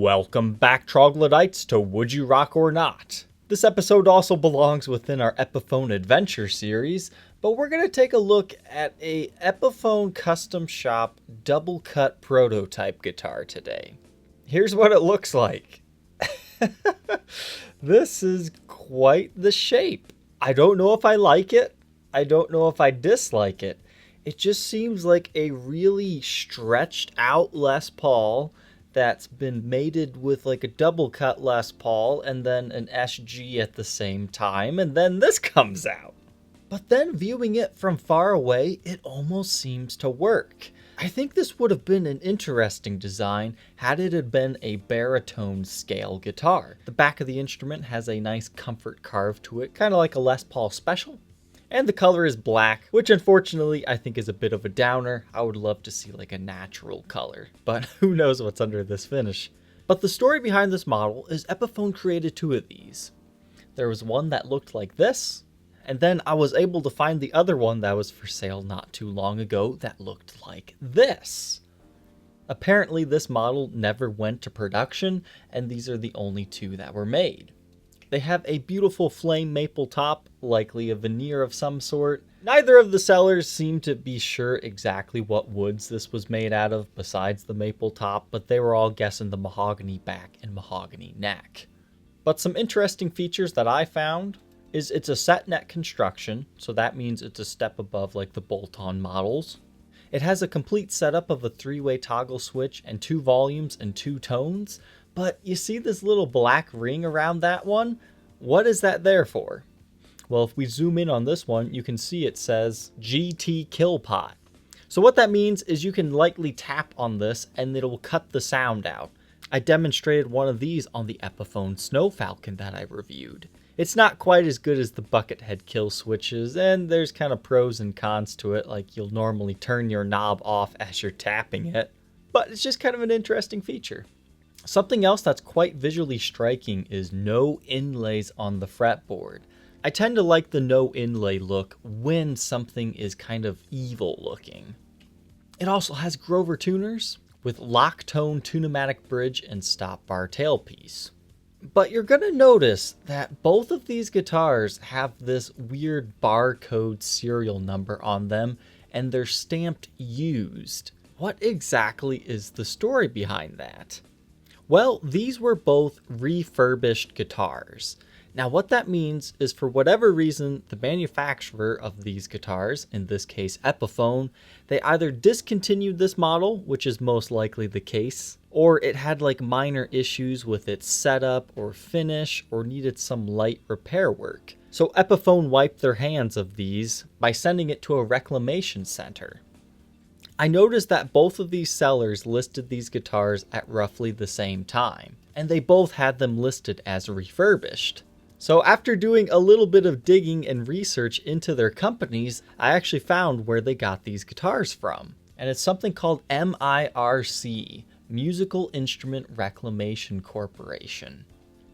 Welcome back, troglodytes, to Would You Rock or Not? This episode also belongs within our EpiphoneEdventure series, but we're going to take a look at a Epiphone custom shop double cut prototype guitar today. Here's what it looks like. This is quite the shape. I don't know if I like it. I don't know if I dislike it. It just seems like a really stretched out Les Paul that's been mated with like a double cut Les Paul and then an SG at the same time, and then this comes out. But then viewing it from far away, it almost seems to work. I think this would have been an interesting design had it had been a baritone scale guitar. The back of the instrument has a nice comfort carve to it, kind of like a Les Paul Special. And the color is black, which unfortunately I think is a bit of a downer. I would love to see like a natural color, but who knows what's under this finish. But the story behind this model is Epiphone created two of these. There was one that looked like this, and then I was able to find the other one that was for sale not too long ago that looked like this. Apparently this model never went to production, and these are the only two that were made. They have a beautiful flame maple top, likely a veneer of some sort. Neither of the sellers seem to be sure exactly what woods this was made out of besides the maple top, but they were all guessing the mahogany back and mahogany neck. But some interesting features that I found is it's a set neck construction, so that means it's a step above like the bolt-on models. It has a complete setup of a 3-way toggle switch and 2 volumes and 2 tones. But you see this little black ring around that one? What is that there for? Well, if we zoom in on this one, you can see it says GT Kill Pot. So what that means is you can lightly tap on this and it'll cut the sound out. I demonstrated one of these on the Epiphone Snow Falcon that I reviewed. It's not quite as good as the bucket head kill switches, and there's kind of pros and cons to it, like you'll normally turn your knob off as you're tapping it. But it's just kind of an interesting feature. Something else that's quite visually striking is no inlays on the fretboard. I tend to like the no inlay look when something is kind of evil looking. It also has Grover tuners with lock tone tunematic bridge and stop bar tailpiece. But you're going to notice that both of these guitars have this weird barcode serial number on them and they're stamped used. What exactly is the story behind that? Well, these were both refurbished guitars. Now what that means is for whatever reason, the manufacturer of these guitars, in this case Epiphone, they either discontinued this model, which is most likely the case, or it had like minor issues with its setup or finish or needed some light repair work. So Epiphone wiped their hands of these by sending it to a reclamation center. I noticed that both of these sellers listed these guitars at roughly the same time, and they both had them listed as refurbished. So after doing a little bit of digging and research into their companies, I actually found where they got these guitars from. And it's something called MIRC, Musical Instrument Reclamation Corporation.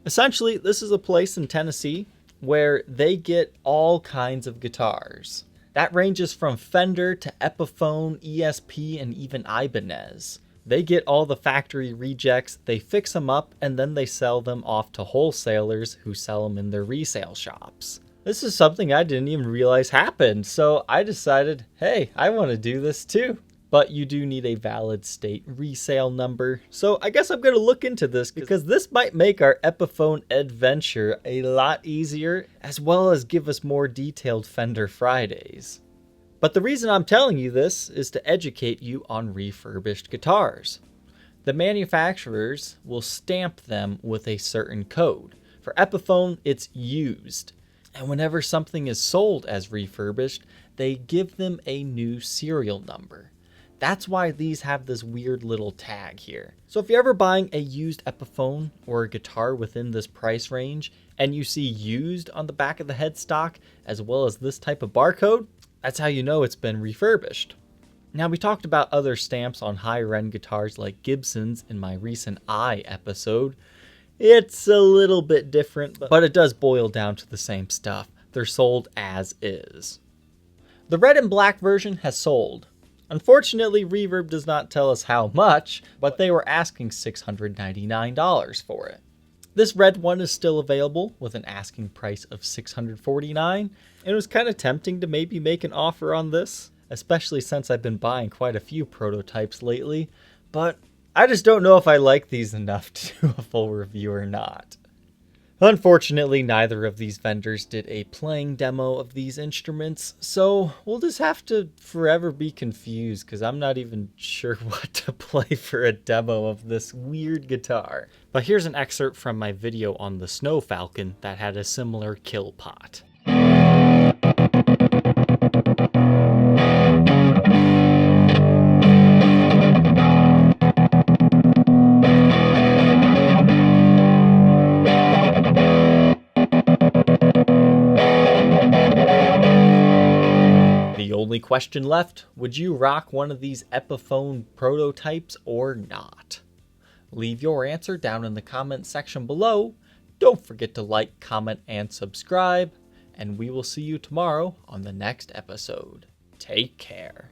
Essentially, this is a place in Tennessee where they get all kinds of guitars. That ranges from Fender to Epiphone, ESP, and even Ibanez. They get all the factory rejects, they fix them up, and then they sell them off to wholesalers who sell them in their resale shops. This is something I didn't even realize happened, so I decided, hey, I want to do this too. But you do need a valid state resale number, so I guess I'm going to look into this because this might make our EpiphoneEdventure a lot easier, as well as give us more detailed Fender Fridays. But the reason I'm telling you this is to educate you on refurbished guitars. The manufacturers will stamp them with a certain code. For Epiphone, it's used. And whenever something is sold as refurbished, they give them a new serial number. That's why these have this weird little tag here. So if you're ever buying a used Epiphone or a guitar within this price range, and you see used on the back of the headstock, as well as this type of barcode, that's how you know it's been refurbished. Now we talked about other stamps on higher end guitars like Gibson's in my recent I episode. It's a little bit different, but it does boil down to the same stuff. They're sold as is. The red and black version has sold. Unfortunately, Reverb does not tell us how much, but they were asking $699 for it. This red one is still available with an asking price of $649, and it was kind of tempting to maybe make an offer on this, especially since I've been buying quite a few prototypes lately, but I just don't know if I like these enough to do a full review or not. Unfortunately, neither of these vendors did a playing demo of these instruments, so we'll just have to forever be confused because I'm not even sure what to play for a demo of this weird guitar. But here's an excerpt from my video on the Snow Falcon that had a similar kill pot. The only question left, would you rock one of these Epiphone prototypes or not? Leave your answer down in the comment section below. Don't forget to like, comment, and subscribe, and we will see you tomorrow on the next episode. Take care.